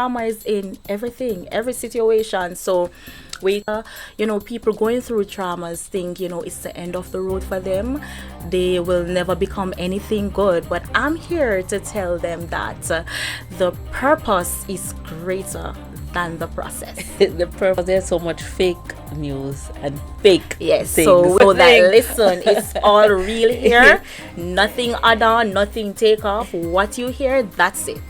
trauma is in everything, every situation. So people going through traumas think, it's the end of the road for them. They will never become anything good. But I'm here to tell them that the purpose is greater than the process. The purpose, there's so much fake news and fake Yes, things. so we know that, listen, it's all real here. Nothing add on, nothing take off. What you hear, that's it.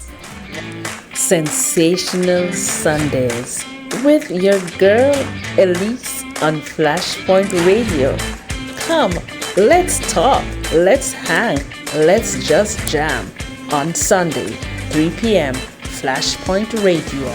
Sensational Sundays with your girl Elise on Flashpoint Radio. Come, let's talk, let's hang, let's just jam on Sunday, 3 p.m. Flashpoint Radio.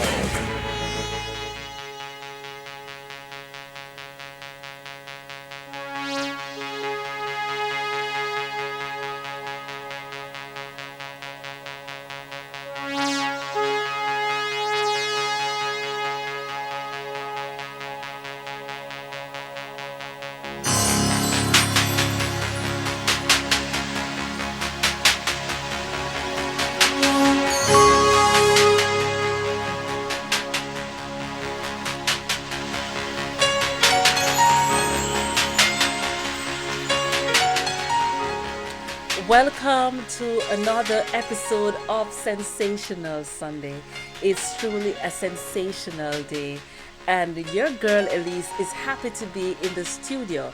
Welcome to another episode of Sensational Sunday. It's truly a sensational day, and your girl Elise is happy to be in the studio.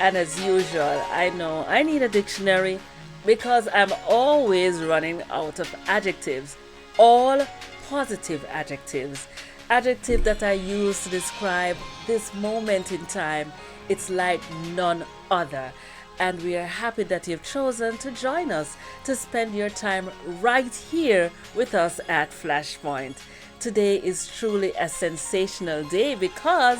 And as usual, I know I need a dictionary because I'm always running out of adjectives, all positive adjectives, adjectives that I use to describe this moment in time. It's like none other. And we are happy that you've chosen to join us to spend your time right here with us at Flashpoint. Today is truly a sensational day because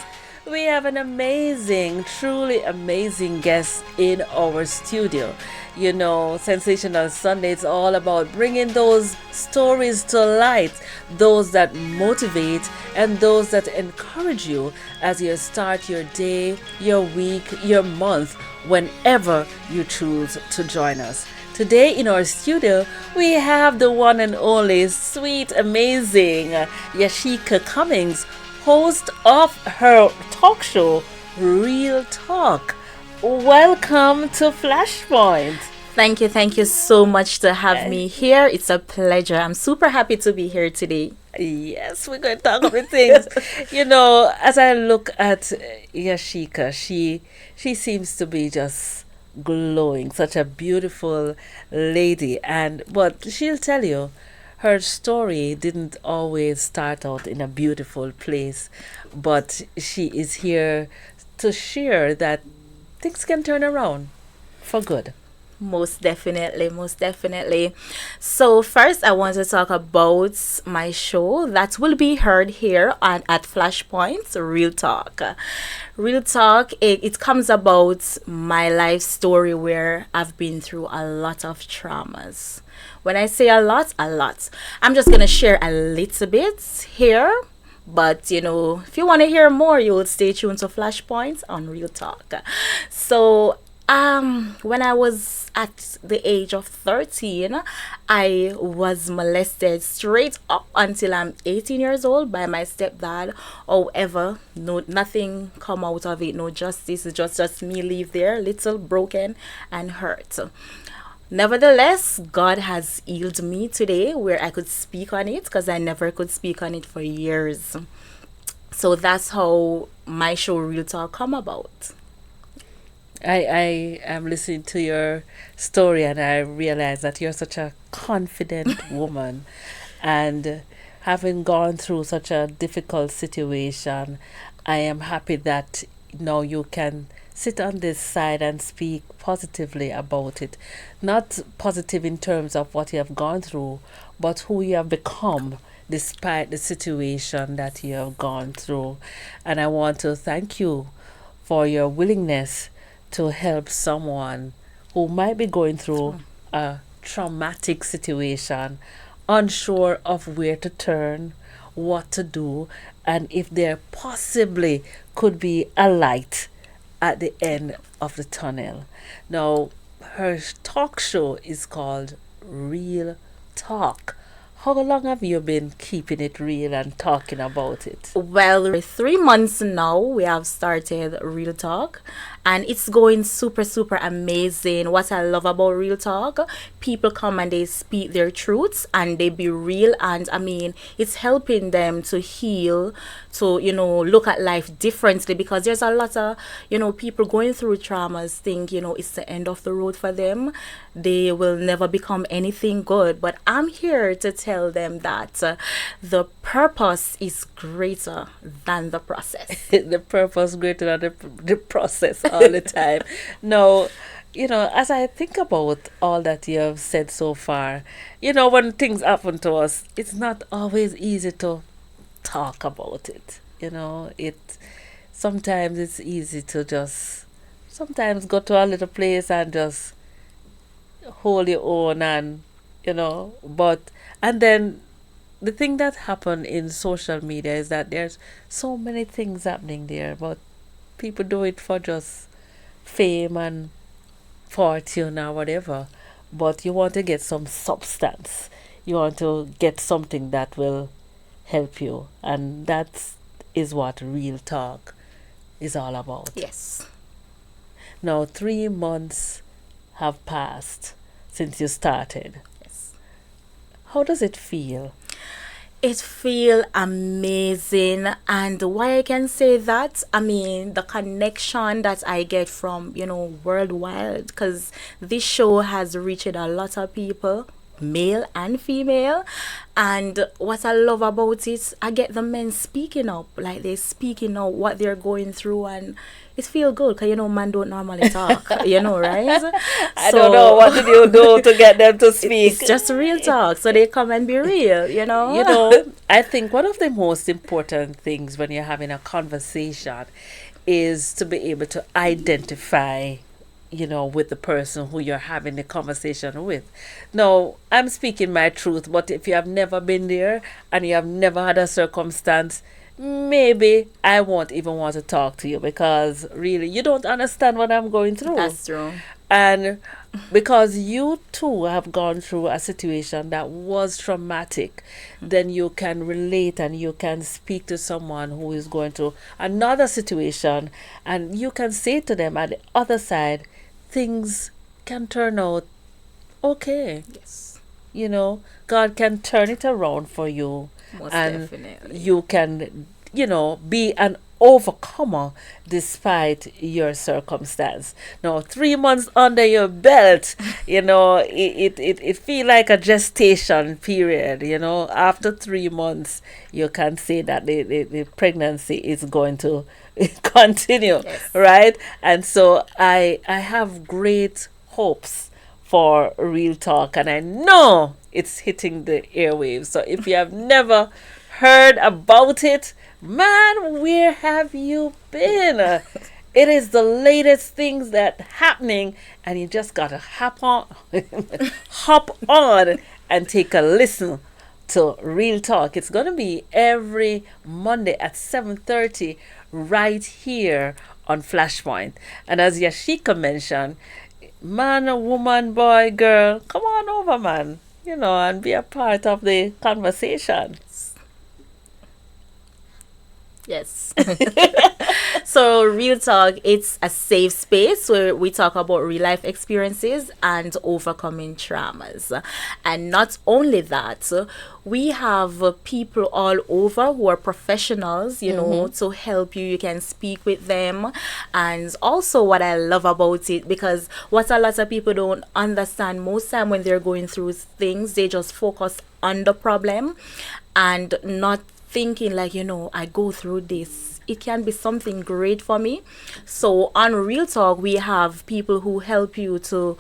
we have an amazing, truly amazing guest in our studio. You know, Sensational Sunday is all about bringing those stories to light, those that motivate and those that encourage you as you start your day, your week, your month, whenever you choose to join us. Today in our studio, we have the one and only sweet, amazing Yasheika Cummings, host of her talk show, Real Talk. Welcome to Flashpoint. Thank you so much to have me here. It's a pleasure. I'm super happy to be here today. Yes, we're going to talk about things. You know, as I look at Yasheika, she seems to be just glowing, such a beautiful lady. But she'll tell you, her story didn't always start out in a beautiful place, but she is here to share that things can turn around for good. Most definitely, most definitely. So first, I want to talk about my show that will be heard here at Flashpoint, Real Talk. Real Talk, it comes about my life story where I've been through a lot of traumas. When I say a lot, a lot. I'm just going to share a little bit here. But if you want to hear more, you will stay tuned to Flashpoint on Real Talk. So, when I was at the age of 13, I was molested straight up until I'm 18 years old by my stepdad. However, no, nothing come out of it, no justice. It's just me leave there, little broken and hurt. Nevertheless, God has healed me today where I could speak on it because I never could speak on it for years. So that's how my show Real Talk come about. I am listening to your story and I realize that you're such a confident woman, and having gone through such a difficult situation, I am happy that now you can sit on this side and speak positively about it. Not positive in terms of what you have gone through, but who you have become despite the situation that you have gone through. And I want to thank you for your willingness to help someone who might be going through a traumatic situation, unsure of where to turn, what to do, and if there possibly could be a light at the end of the tunnel. Now, her talk show is called Real Talk. How long have you been keeping it real and talking about it? Well, 3 months now, we have started Real Talk, and it's going super, super amazing. What I love about Real Talk, people come and they speak their truths and they be real, and I mean, it's helping them to heal, to, look at life differently because there's a lot of, people going through traumas think, it's the end of the road for them. They will never become anything good. But I'm here to tell them that the purpose is greater than the process. The purpose greater than the process all the time. No, as I think about all that you have said so far, when things happen to us, it's not always easy to talk about it. It sometimes it's easy to just sometimes go to a little place and just hold your own and but and then the thing that happened in social media is that there's so many things happening there, but people do it for just fame and fortune or whatever. But you want to get some substance. You want to get something that will help you, and that is what real talk is all about. Yes. Now, 3 months have passed since you started. Yes. How does it feel? It feel amazing, and why I can say that, I mean the connection that I get from worldwide, because this show has reached a lot of people, male and female. And what I love about it, I get the men speaking up, like they speaking out what they're going through, and it feel good because man don't normally talk, right? I don't know, what did you do to get them to speak? It's just real talk, so they come and be real. I think one of the most important things when you're having a conversation is to be able to identify with the person who you're having the conversation with. Now, I'm speaking my truth, but if you have never been there and you have never had a circumstance, maybe I won't even want to talk to you because really you don't understand what I'm going through. That's true. And because you too have gone through a situation that was traumatic, then you can relate and you can speak to someone who is going through another situation, and you can say to them at the other side, things can turn out okay. Yes. God can turn it around for you. Most and definitely. you can, be an overcomer despite your circumstance. Now, 3 months under your belt, it feel like a gestation period. After 3 months, you can say that the pregnancy is going to continue, Yes. right? And so I have great hopes for Real Talk, and I know it's hitting the airwaves. So if you have never heard about it, man, where have you been? It is the latest things that happening, and you just gotta hop on and take a listen to Real Talk. It's gonna be every Monday at 7:30 right here on Flashpoint. And as Yasheika mentioned, man, woman, boy, girl, come on over, man, and be a part of the conversation. Yes. So, Real Talk, it's a safe space where we talk about real life experiences and overcoming traumas. And not only that, we have people all over who are professionals, to help you. You can speak with them. And also, what I love about it, because what a lot of people don't understand, most time when they're going through things, they just focus on the problem and not thinking like, I go through this, it can be something great for me. So on Real Talk, we have people who help you to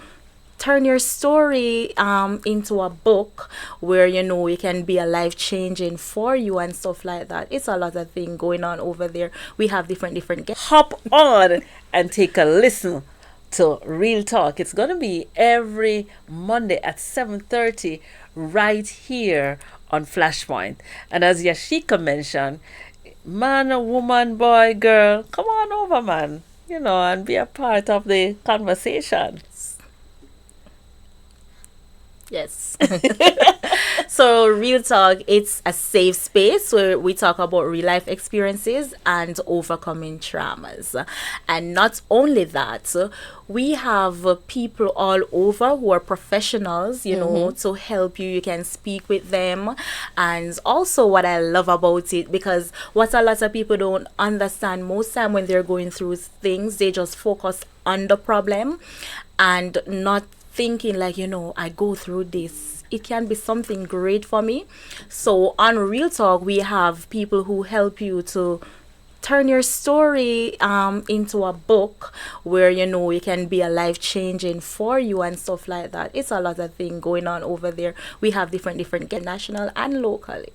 turn your story into a book where it can be a life changing for you and stuff like that. It's a lot of things going on over there. We have different guests. Hop on and take a listen to Real Talk. It's going to be every Monday at 7:30 right here on Flashpoint. And as Yasheika mentioned, man, woman, boy, girl, come on over, man, and be a part of the conversation. Yes. So, Real Talk, it's a safe space where we talk about real life experiences and overcoming traumas. And not only that, we have people all over who are professionals, to help you. You can speak with them. And also, what I love about it, because what a lot of people don't understand, most time when they're going through things, they just focus on the problem and not thinking like, I go through this, it can be something great for me. So on Real Talk, we have people who help you to turn your story into a book where you can be a life changing for you and stuff like that. It's a lot of things going on over there. We have different guests, national and locally.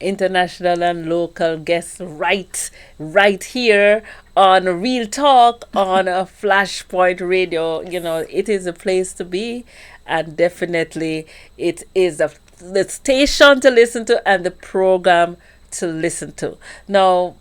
International and local guests right here on Real Talk on a Flashpoint Radio. It is a place to be, and definitely it is the station to listen to and the program to listen to. Now,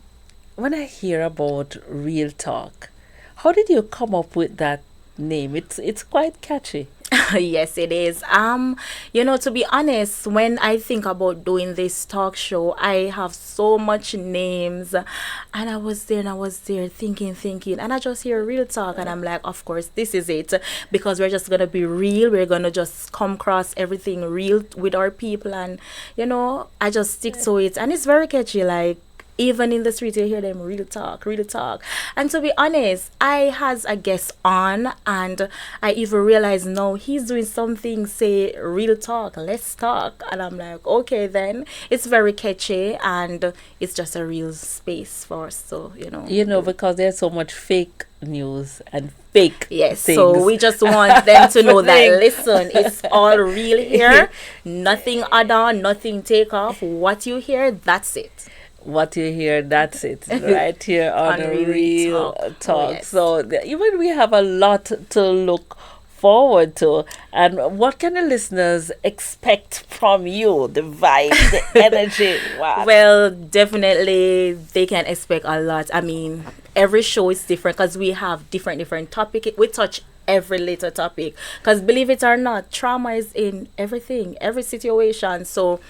when I hear about Real Talk, how did you come up with that name? It's quite catchy. Yes, it is. To be honest, when I think about doing this talk show, I have so much names, and I was there thinking, and I just hear Real Talk, and I'm like, of course, this is it, because we're just gonna be real. We're gonna just come across everything real with our people, and I just stick to it, and it's very catchy. Like, even in the street, you hear them Real Talk, Real Talk. And to be honest, I has a guest on, and I even realized, no, he's doing something, say, Real Talk, let's talk. And I'm like, okay, then. It's very catchy, and it's just a real space for us. So, Because there's so much fake news and fake yes, things. so we just want them to know that, listen, it's all real here. Nothing add on, nothing take off. What you hear, that's it. What you hear, that's it, right here on a Real Talk. Oh, yes. So even we have a lot to look forward to. And what can the listeners expect from you? The vibe, the energy? Wow. Well, definitely they can expect a lot. I mean, every show is different because we have different topic. We touch every little topic, because believe it or not, trauma is in everything, every situation. So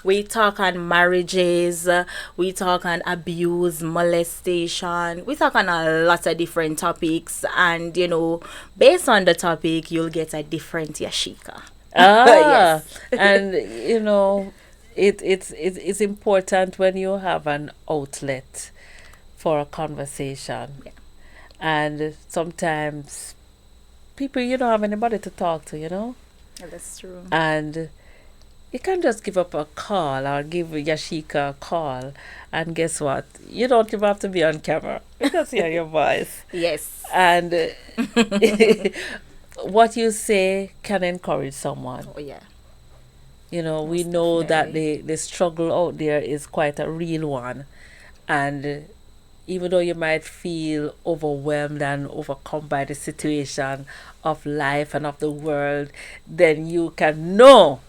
we talk on marriages, we talk on abuse, molestation, we talk on a lot of different topics, and based on the topic, you'll get a different Yasheika. Yes. And it's important when you have an outlet for a conversation. Yeah. And sometimes people, you don't have anybody to talk to, Yeah, that's true. And you can just give up a call or give Yasheika a call, and guess what? You don't even have to be on camera. You just hear your voice. Yes. And what you say can encourage someone. Oh, yeah. We know that the struggle out there is quite a real one. And even though you might feel overwhelmed and overcome by the situation of life and of the world, then you can know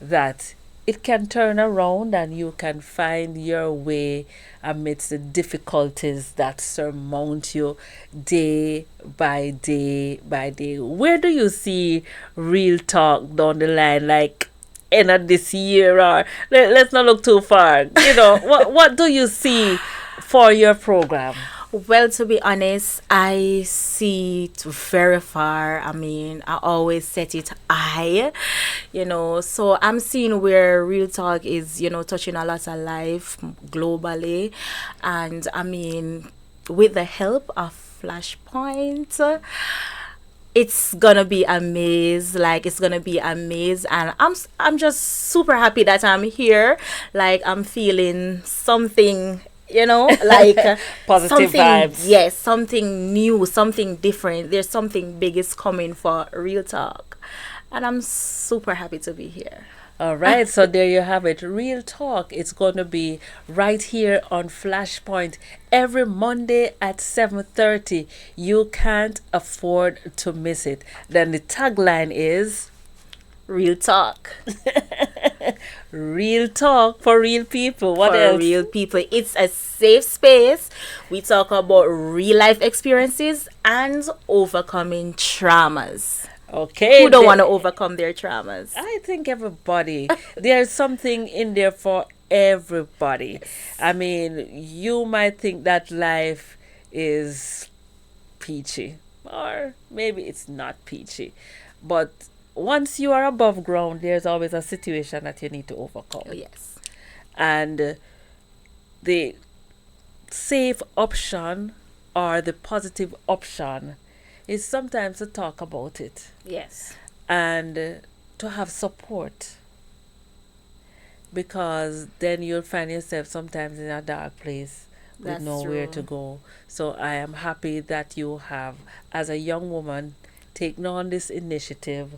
that it can turn around and you can find your way amidst the difficulties that surmount you day by day by day. Where do you see Real Talk down the line, like end of this year, or let's not look too far? What do you see for your program? Well, to be honest, I see it very far. I mean, I always set it high, So I'm seeing where Real Talk is, touching a lot of life globally. And I mean, with the help of Flashpoint, it's gonna be amazing. Like, it's gonna be amazing, and I'm just super happy that I'm here. Like, I'm feeling something, like Positive something, vibes. yes, something new, something different. There's something big is coming for Real Talk, and I'm super happy to be here. All right, so there you have it. Real Talk. It's going to be right here on Flashpoint every Monday at 7:30. You can't afford to miss it. Then the tagline is Real Talk. Real Talk for real people. What for else? real people. It's a safe space. We talk about real life experiences and overcoming traumas. Okay, Who don't want to overcome their traumas? I think everybody, there's something in there for everybody. Yes. I mean, you might think that life is peachy, or maybe it's not peachy. But once you are above ground, there's always a situation that you need to Oh, overcome. yes. And the safe option or the positive option is sometimes to talk about it Yes. and to have support, because then you'll find yourself sometimes in a dark place with That's nowhere to true. go. So I am happy that you have, as a young woman, taken on this initiative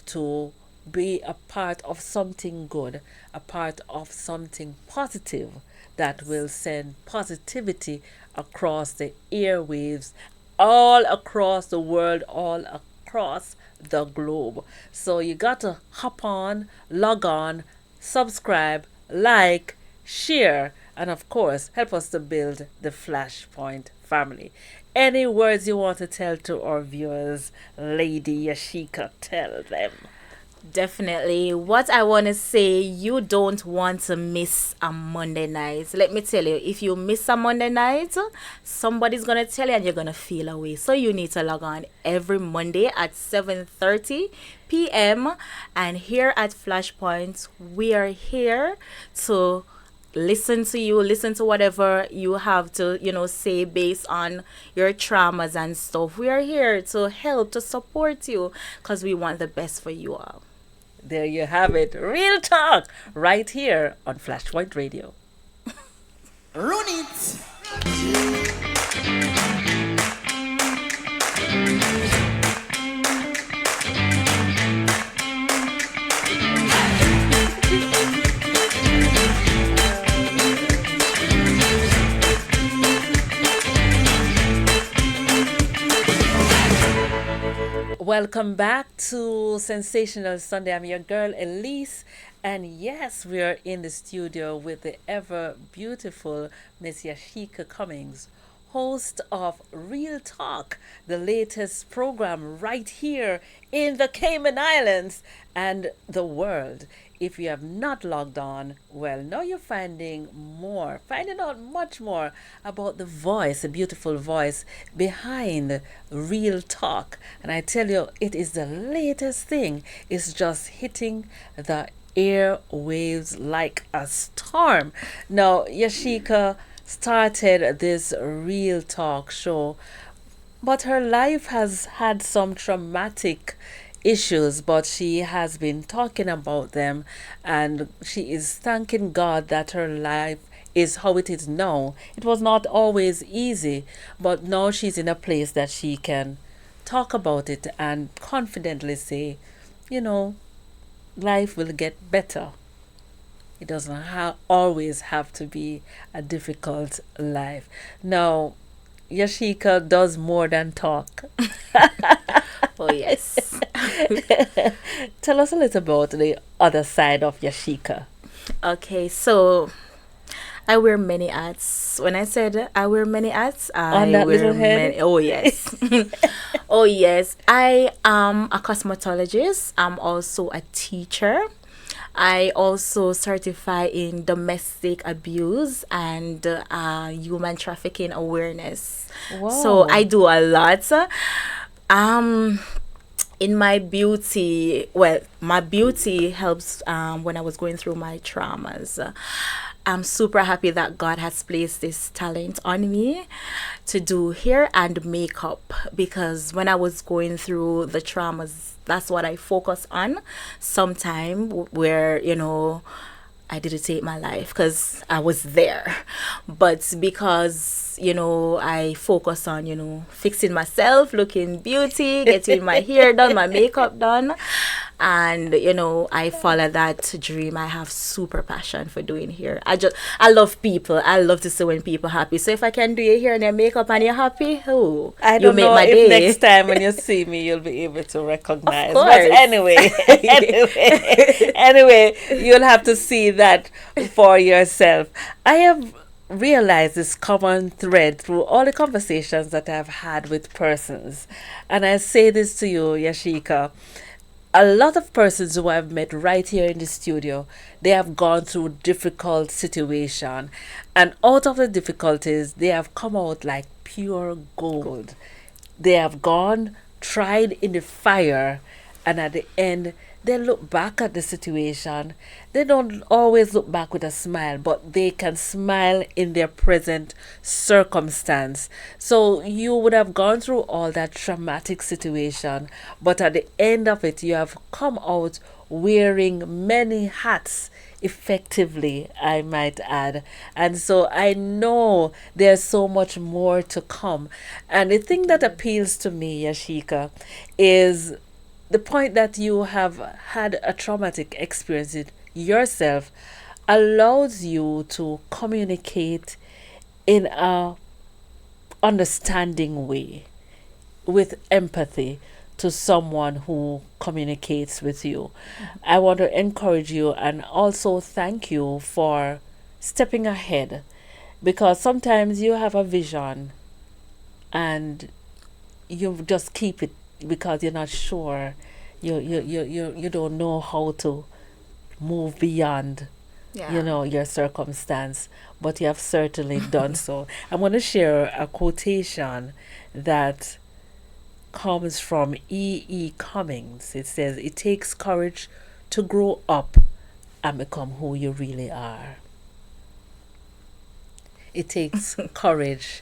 to be a part of something good, a part of something positive that will send positivity across the airwaves, all across the world, all across the globe. So you got to hop on, log on, subscribe, like, share, and of course, help us to build the Flashpoint family. Any words you want to tell to our viewers, Lady Yasheika, tell them. Definitely. What I want to say, you don't want to miss a Monday night. Let me tell you, if you miss a Monday night, somebody's going to tell you and you're going to feel away. So you need to log on every Monday at 7:30 p.m. And here at Flashpoint, we are here to listen to you, listen to whatever you have to, say based on your traumas and stuff. We are here to help, to support you because we want the best for you all. There you have it. Real talk right here on Flashpoint Radio. Run it! Welcome back to Sensational Sunday. I'm your girl Elise, and yes, we are in the studio with the ever beautiful Miss Yasheika Cummings, host of Real Talk, the latest program right here in the Cayman Islands and the world. If you have not logged on, well, now you're finding out much more about the voice, the beautiful voice behind Real Talk. And I tell you, it is the latest thing. It's just hitting the airwaves like a storm. Now, Yasheika started this Real Talk show, but her life has had some traumatic issues, but she has been talking about them, and she is thanking God that her life is how it is now. It was not always easy, but now she's in a place that she can talk about it and confidently say, you know, life will get better. It doesn't always have to be a difficult life. Now, Yasheika does more than talk. Oh, yes. Tell us a little about the other side of Yasheika. Okay, so I wear many hats. When I said I wear many hats, On I that little wear head. many. Oh, yes. Oh, yes. I am a cosmetologist. I'm also a teacher. I also certify in domestic abuse and human trafficking awareness. So I Wow. do a lot. Um, in my beauty, well, my beauty helps when I was going through my traumas. I'm super happy that God has placed this talent on me to do hair and makeup because when I was going through the traumas, that's what I focus on sometime where, I didn't take my life because I was there. But because, I focus on, fixing myself, looking beauty, getting my hair done, my makeup done. And, I follow that dream. I have super passion for doing hair. I love people. I love to see when people happy. So if I can do your hair and your makeup and you're happy, oh, I you don't make know my if next day. time when you see me you'll be able to Of recognize. But course. anyway, anyway, you'll have to see that for yourself. I have realize this common thread through all the conversations that I've had with persons. And I say this to you, Yasheika. A lot of persons who I've met right here in the studio, they have gone through difficult situation, and out of the difficulties, they have come out like pure gold. They have gone, tried in the fire, and at the end, they look back at the situation. They don't always look back with a smile, but they can smile in their present circumstance. So you would have gone through all that traumatic situation, but at the end of it, you have come out wearing many hats effectively, I might add. And so I know there's so much more to come. And the thing that appeals to me, Yasheika, is the point that you have had a traumatic experience it yourself allows you to communicate in a understanding way with empathy to someone who communicates with you. I want to encourage you and also thank you for stepping ahead, because sometimes you have a vision and you just keep it because you're not sure. You don't know how to move beyond Yeah. your circumstance, but you have certainly done so. I'm going to share a quotation that comes from Cummings. It says, "It takes courage to grow up and become who you really are." It takes courage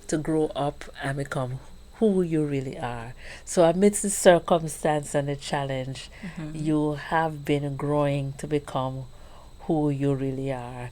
to grow up and become who you really are. So, amidst the circumstance and the challenge, you have been growing to become who you really are.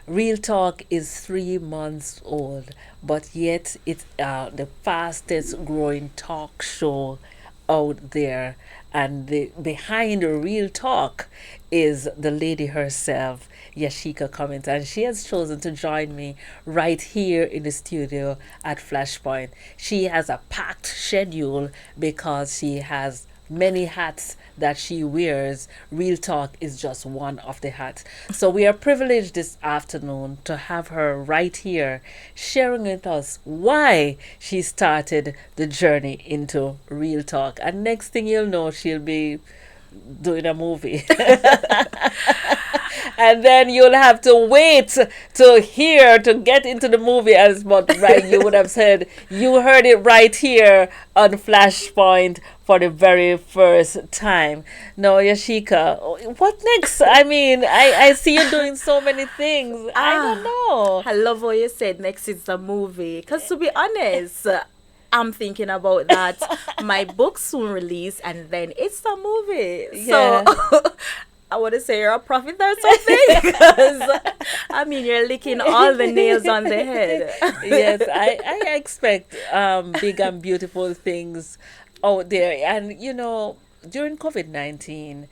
Real Talk is 3 months old, but yet it's the fastest growing talk show out there. And behind Real Talk is the lady herself, Yasheika Cummings, and she has chosen to join me right here in the studio at Flashpoint. She has a packed schedule because she has many hats that she wears. Real Talk is just one of the hats. So we are privileged this afternoon to have her right here sharing with us why she started the journey into Real Talk. And next thing you'll know, she'll be doing a movie. And then you'll have to wait to hear to get into the movie, as but right you would have said you heard it right here on Flashpoint for the very first time. Now, Yasheika, what next? I mean, I see you doing so many things. I don't know. I love what you said. Next is the movie. Because to be honest, I'm thinking about that. My book soon release, and then it's the movie. So Yeah. I want to say you're a prophet or something. Because I mean, you're licking all the nails on the head. Yes, I expect big and beautiful things out there. And during COVID-19,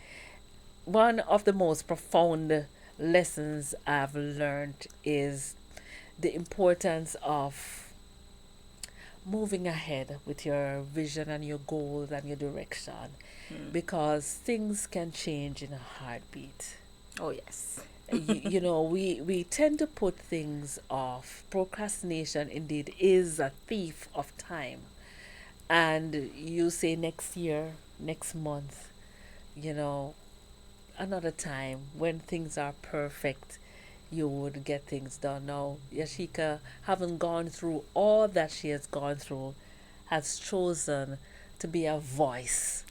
one of the most profound lessons I've learned is the importance of moving ahead with your vision and your goals and your direction, because things can change in a heartbeat. Oh, yes. We tend to put things off. Procrastination indeed is a thief of time. And you say next year, next month, you know, another time when things are perfect, you would get things done. Now, Yasheika, having gone through all that she has gone through, has chosen to be a voice,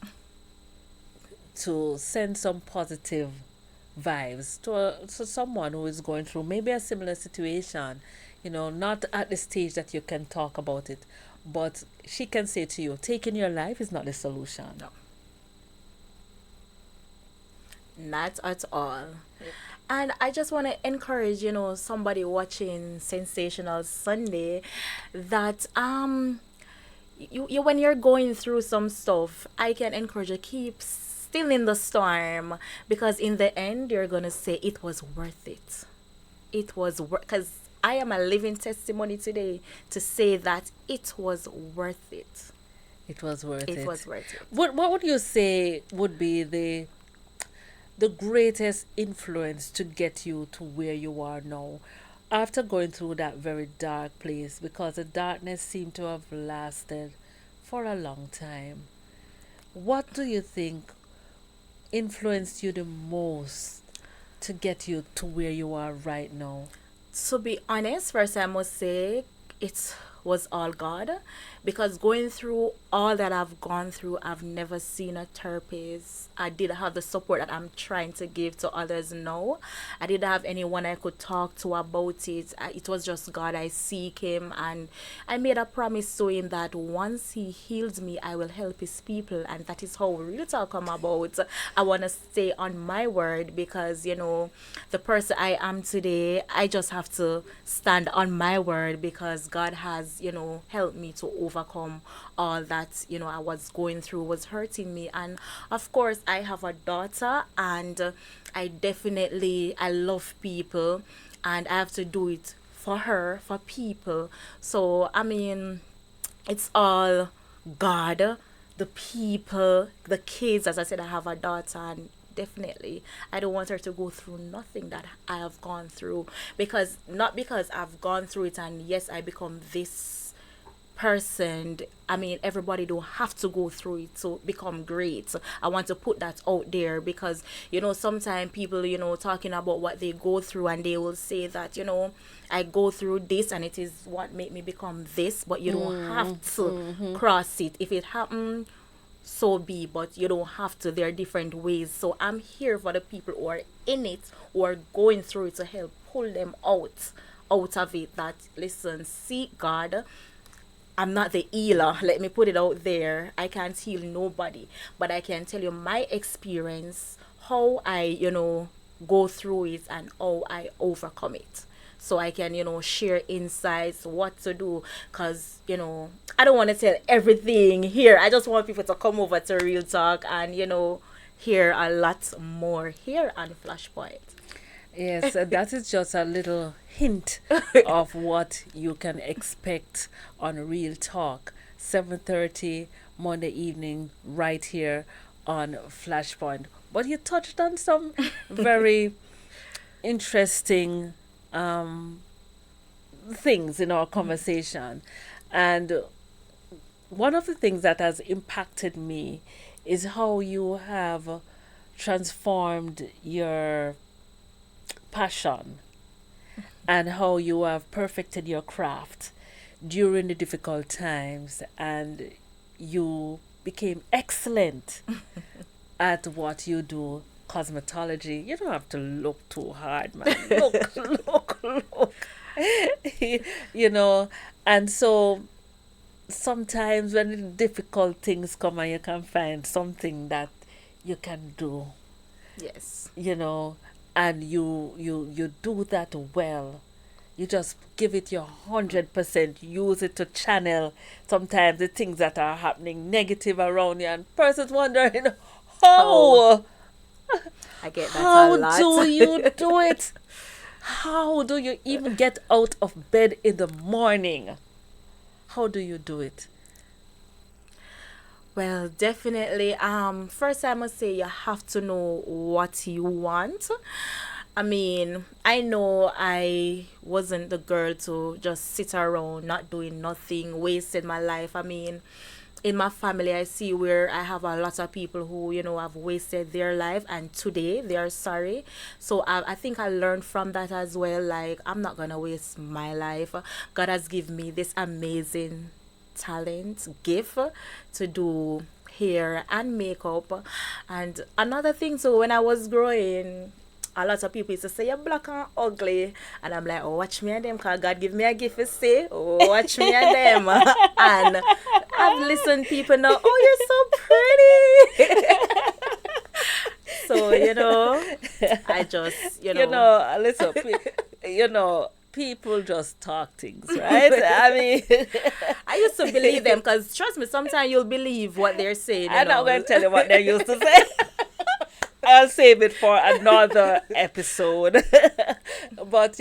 to send some positive vibes to someone who is going through maybe a similar situation, not at the stage that you can talk about it, but she can say to you, taking your life is not the solution. No, not at all. And I just want to encourage, somebody watching Sensational Sunday that you when you're going through some stuff, I can encourage you keep still in the storm, because in the end you're going to say it was worth it. It was worth, cuz I am a living testimony today to say that it was worth it. It was worth It it. was worth it. What would you say would be the greatest influence to get you to where you are now? After going through that very dark place, because the darkness seemed to have lasted for a long time, what do you think influenced you the most to get you to where you are right now? To be honest, first I must say it was all God, because going through all that I've gone through, I've never seen a therapist. I didn't have the support that I'm trying to give to others now. I didn't have anyone I could talk to about it. It was just God. I seek Him, and I made a promise to Him that once He heals me, I will help His people, and that is how real talk come about. I want to stay on my word, because the person I am today, I just have to stand on my word, because God has helped me to overcome all that I was going through, was hurting me. And of course I have a daughter, and I love people, and I have to do it for her, for people. So I mean, it's all God, the people, the kids. As I said, I have a daughter, and definitely I don't want her to go through nothing that I have gone through, because not because I've gone through it and yes, I become this person. I mean, everybody don't have to go through it to become great. So I want to put that out there, because sometimes people talking about what they go through, and they will say that I go through this and it is what made me become this, but you don't have to cross it. If it happened, so be, but you don't have to. There are different ways. So I'm here for the people who are in it, who are going through it, to help pull them out of it. That, listen, seek God. I'm not the healer. Let me put it out there. I can't heal nobody, but I can tell you my experience, how I, go through it, and how I overcome it. So I can, share insights, what to do, because, I don't want to tell everything here. I just want people to come over to Real Talk and, hear a lot more here on Flashpoint. Yes, that is just a little hint of what you can expect on Real Talk, 7:30 Monday evening, right here on Flashpoint. But you touched on some very interesting things in our conversation. And one of the things that has impacted me is how you have transformed your passion and how you have perfected your craft during the difficult times, and you became excellent at what you do. Cosmetology, you don't have to look too hard, man. Look. you know and so sometimes when the difficult things come and you can find something that you can do, Yes. you know and you do that well. You just give it your 100%, use it to channel sometimes the things that are happening negative around you, and persons wondering Oh, how I get that a how lot. do you do it. How do you even get out of bed in the morning? How do you do it? Well, definitely. First I must say you have to know what you want. I mean, I know I wasn't the girl to just sit around not doing nothing, wasted my life. I mean, in my family, I see where I have a lot of people who, have wasted their life, and today they are sorry. So I think I learned from that as well. Like, I'm not going to waste my life. God has given me this amazing talent, gift to do hair and makeup. And another thing, so when I was growing, a lot of people used to say you're black and ugly, and I'm like, oh, watch me and them, cause God give me a gift to say, oh, watch me and them. And I've listened people now, oh, you're so pretty. So I just Listen, people just talk things, right? I mean, I used to believe them, because trust me, sometimes you'll believe what they're saying. I'm not going to tell you what they used to say. I'll save it for another episode. But,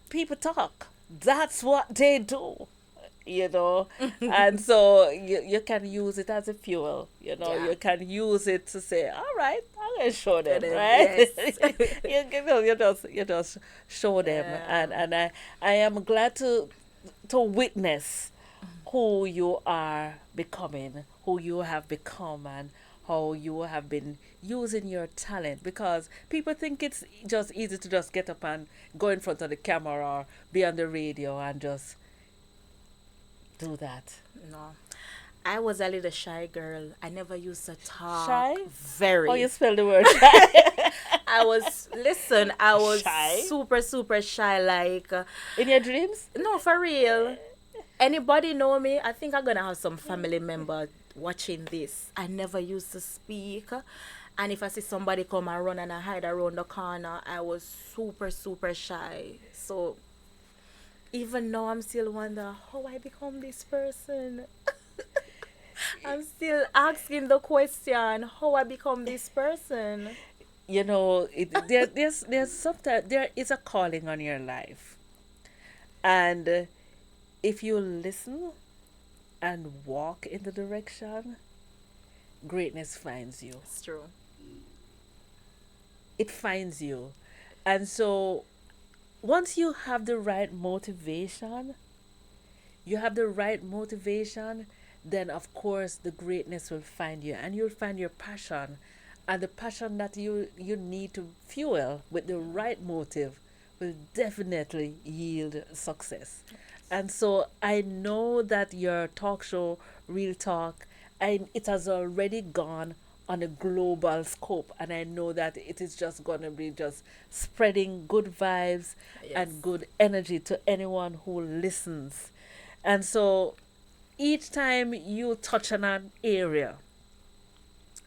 people talk. That's what they do, and so you can use it as a fuel, Yeah. you can use it to say, all right, I'm gonna show To them, them, right? yes. You just show them, Yeah. and I am glad to witness who you are becoming, who you have become, and how you have been using your talent. Because people think it's just easy to just get up and go in front of the camera or be on the radio and just do that. No. I was a little shy girl. I never used to Shy? talk How you very. spell the word shy? I was Shy? super, super shy. Like, In your dreams? no, for real. Anybody know me? I think I'm gonna have some family member watching this. I never used to speak. And if I see somebody come and run and I hide around the corner, I was super, super shy. So even now, I'm still wonder how I become this person. I'm still asking the question how I become this person. You know, there's sometimes there is a calling on your life, and if you listen and walk in the direction, greatness finds you. It's true. It finds you, and so once you have the right motivation, then of course the greatness will find you, and you'll find your passion, and the passion that you need to fuel with the right motive will definitely yield success. And so I know that your talk show, Real Talk, and it has already gone on a global scope, and I know that it is just going to be just spreading good vibes Yes. and good energy to anyone who listens. And so each time you touch on an area,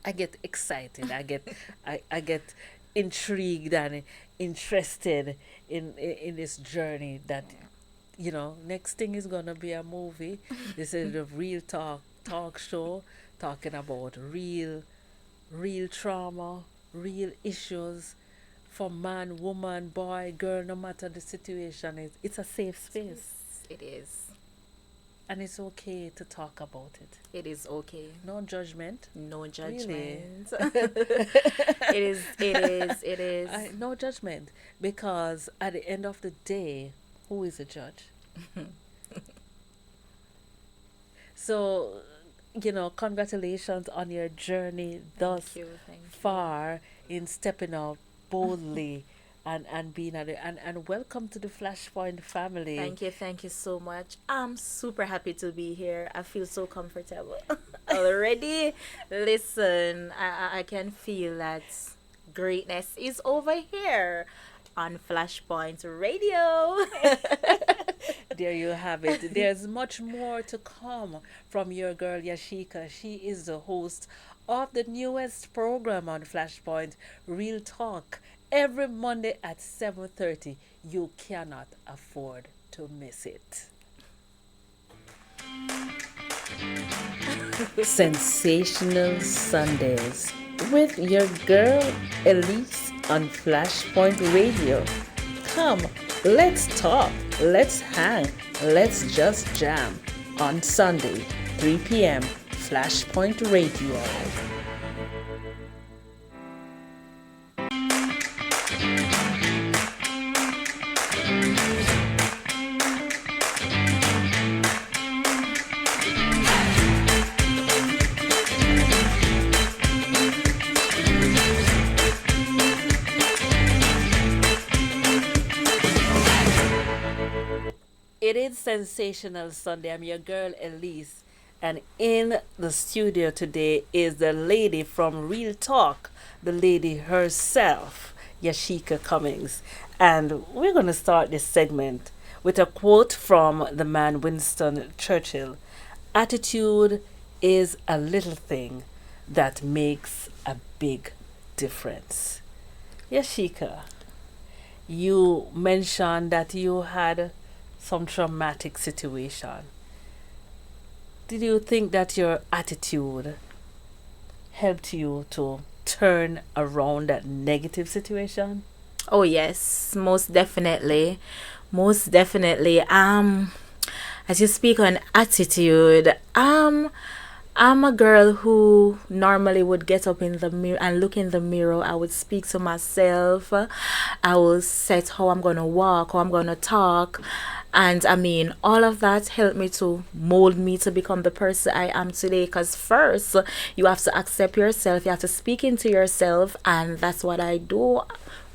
I get excited. I get intrigued and interested in this journey that next thing is gonna be a movie. This is the Real Talk show talking about real trauma, real issues for man, woman, boy, girl, no matter the situation is. It's a safe space, It is. and it's okay to talk about it. It is okay. No judgment. No Really. judgment. It is. It is. It is. No judgment, because at the end of the day, who is the judge? So, congratulations on your journey Thank thus you. Thank you. far in stepping out boldly and being at it. And welcome to the Flashpoint family. Thank you so much. I'm super happy to be here. I feel so comfortable already. Listen, I can feel that greatness is over here on Flashpoint Radio. There you have it. There's much more to come from your girl Yasheika. She is the host of the newest program on Flashpoint, Real Talk, every Monday at 7:30. You cannot afford to miss it. Sensational Sundays with your girl Elise on Flashpoint Radio. Come, let's talk, let's hang, let's just jam on Sunday, 3 p.m. Flashpoint Radio. It is Sensational Sunday. I'm your girl Elise, and in the studio today is the lady from Real Talk, the lady herself, Yasheika Cummings. And we're going to start this segment with a quote from the man Winston Churchill. Attitude is a little thing that makes a big difference. Yasheika, you mentioned that you had some traumatic situation. Did you think that your attitude helped you to turn around that negative situation? Oh yes, most definitely. Most definitely. As you speak on attitude, I'm a girl who normally would get up in the mirror and look in the mirror. I would speak to myself. I will set how I'm going to walk, how I'm going to talk. And I mean, all of that helped me to mold me to become the person I am today. Because first, you have to accept yourself, you have to speak into yourself. And that's what I do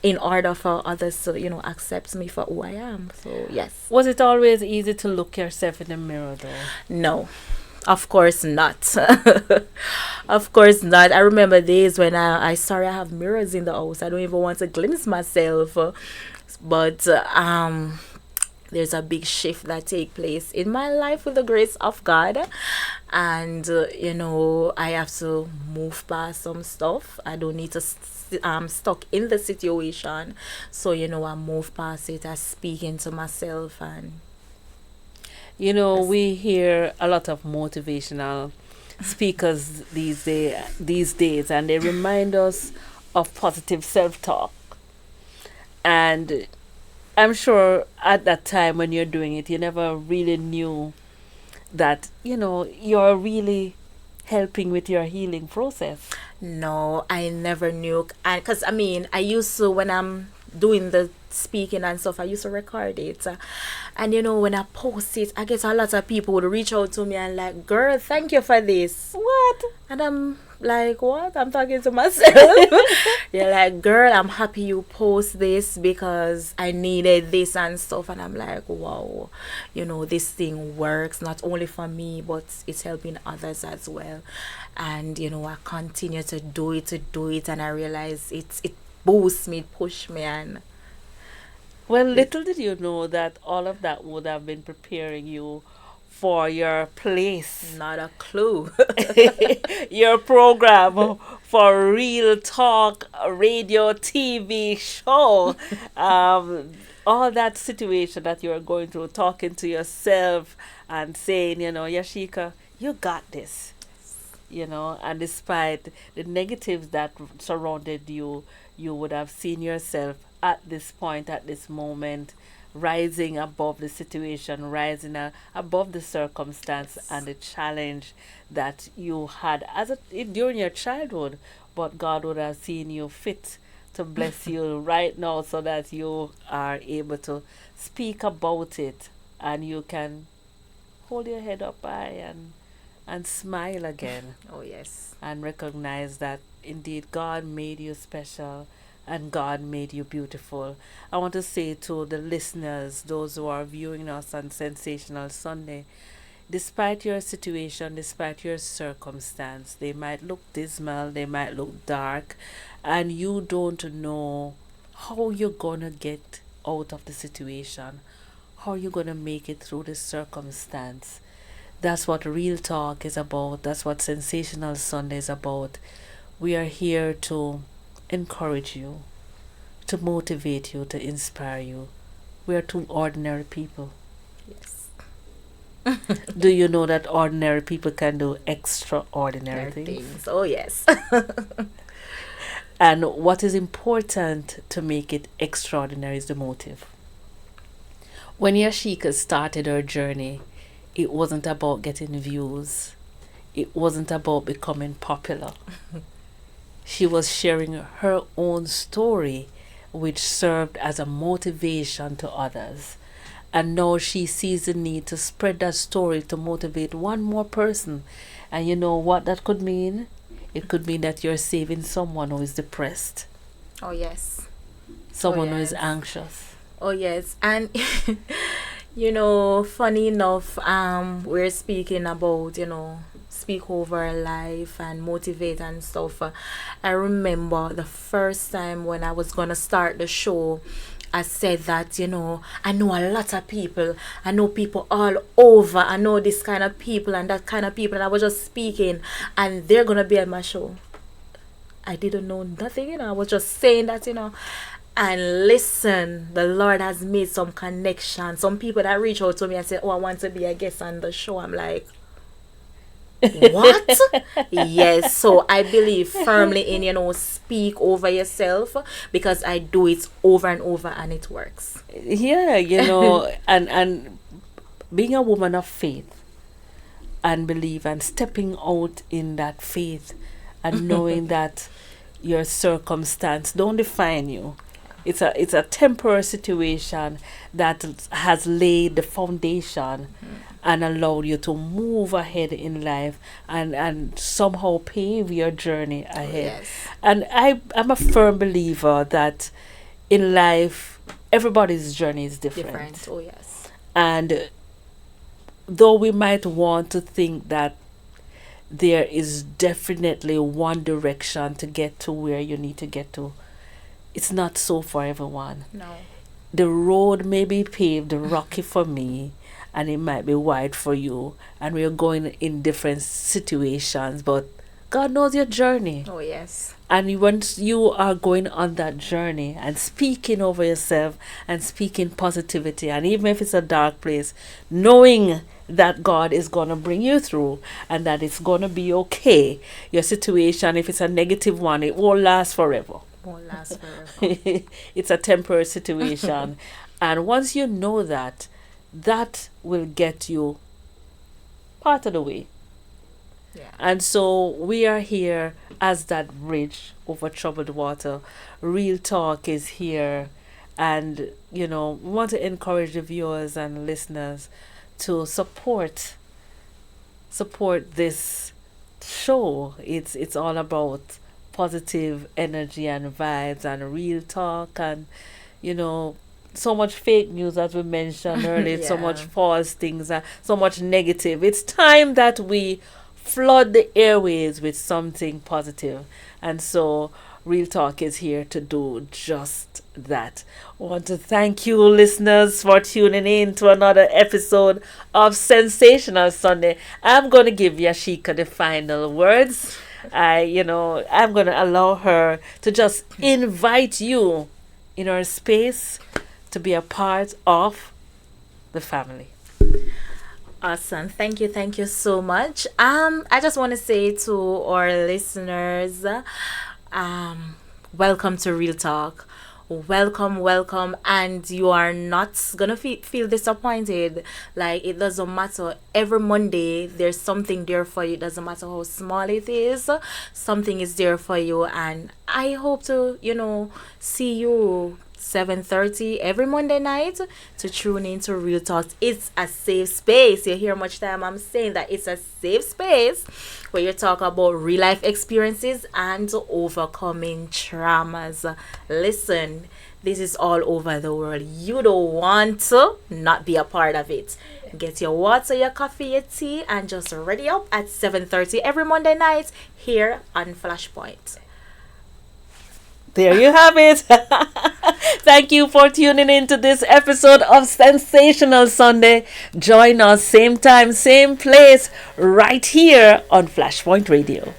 in order for others to, accept me for who I am. So, yes. Was it always easy to look yourself in the mirror, though? No. Of course not. Of course not. I remember days when I sorry I have mirrors in the house. I don't even want to glimpse myself. But there's a big shift that take place in my life with the grace of God, and I have to move past some stuff. I don't need to stuck in the situation, so I move past it. I speak into myself, and We hear a lot of motivational speakers these days, and they remind us of positive self-talk. And I'm sure at that time when you're doing it, you never really knew that, you're really helping with your healing process. no, I never knew. And because I used to, when I'm doing the speaking and stuff, I used to record it. And when I post it, I get a lot of people would reach out to me and like, girl, thank you for this. What? And I'm like, what? I'm talking to myself. They're like, girl, I'm happy you post this because I needed this and stuff. And I'm like, wow, this thing works not only for me, but it's helping others as well. And I continue to do it, and I realize it boosts me, it push me, and Well, little did you know that all of that would have been preparing you for your place, not a clue. your program for Real Talk Radio TV show. All that situation that you're going through, talking to yourself and saying, Yasheika, you got this. And despite the negatives that surrounded you, you would have seen yourself at this point, at this moment, rising above the situation, rising above the circumstance and the challenge that you had during your childhood. But God would have seen you fit to bless you right now so that you are able to speak about it, and you can hold your head up high and smile again Oh, yes. and recognize that indeed God made you special and God made you beautiful. I want to say to the listeners, those who are viewing us on Sensational Sunday, despite your situation, despite your circumstance, they might look dismal, they might look dark, and you don't know how you're gonna get out of the situation, how you're gonna make it through the circumstance. That's what Real Talk is about. That's what Sensational Sunday is about. We are here to encourage you, to motivate you, to inspire you. We are two ordinary people. Yes. Do you know that ordinary people can do extraordinary There are things? things. Oh, yes. And what is important to make it extraordinary is the motive. When Yasheika started her journey, it wasn't about getting views. It wasn't about becoming popular. She was sharing her own story, which served as a motivation to others. And now she sees the need to spread that story to motivate one more person. And you know what that could mean? It could mean that you're saving someone who is depressed, Oh, yes. someone who is yes. anxious. Oh, yes. And funny enough, we're speaking about, speak over life and motivate and stuff. I remember the first time when I was gonna start the show, I said that, I know a lot of people. I know people all over. I know this kind of people and that kind of people. And I was just speaking, and they're gonna be on my show. I didn't know nothing, I was just saying that, And listen, the Lord has made some connection. Some people that reach out to me and say, oh, I want to be a guest on the show. I'm like, what? Yes. So I believe firmly in, speak over yourself, because I do it over and over and it works. Yeah, and being a woman of faith, and believe and stepping out in that faith and knowing that your circumstance don't define you. It's a temporary situation that has laid the foundation and allowed you to move ahead in life and somehow pave your journey ahead. Yes. And I'm a firm believer that in life everybody's journey is Different. Oh yes. and though we might want to think that there is definitely one direction to get to where you need to get to, it's not so for everyone. No. The road may be paved rocky for me and it might be wide for you, and we're going in different situations, but God knows your journey. Oh yes. And once you are going on that journey and speaking over yourself and speaking positivity, and even if it's a dark place, knowing that God is going to bring you through and that it's going to be okay. Your situation, if it's a negative one, it won't last forever. Won't last forever. It's a temporary situation. And once you know that, that will get you part of the way. Yeah. And so we are here as that bridge over troubled water. Real Talk is here. And, we want to encourage the viewers and listeners to support this show. It's all about positive energy and vibes and real talk and, so much fake news as we mentioned earlier, so much Yeah. false things, so much negative. It's time that we flood the airways with something positive. And so Real Talk is here to do just that. I want to thank you, listeners, for tuning in to another episode of Sensational Sunday. I'm going to give Yasheika the final words. I'm going to allow her to just invite you in her space to be a part of the family. Awesome. Thank you so much. I just want to say to our listeners, welcome to Real Talk. Welcome, and you are not gonna feel disappointed. Like, it doesn't matter. Every Monday, there's something there for you. It doesn't matter how small it is. Something is there for you, and I hope to, see you 7:30 every Monday night to tune into Real Talk. It's a safe space. You hear much time I'm saying that it's a safe space where you talk about real life experiences and overcoming traumas. Listen, this is all over the world. You don't want to not be a part of it. Get your water, your coffee, your tea, and just ready up at 7:30 every Monday night here on Flashpoint. There you have it. Thank you for tuning in to this episode of Sensational Sunday. Join us same time, same place, right here on Flashpoint Radio.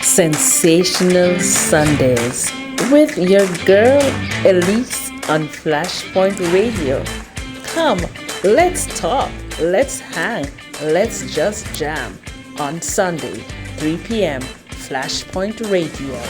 Sensational Sundays with your girl Elise on Flashpoint Radio. Come, let's talk, let's hang, let's just jam on Sunday, 3 p.m. Flashpoint Radio.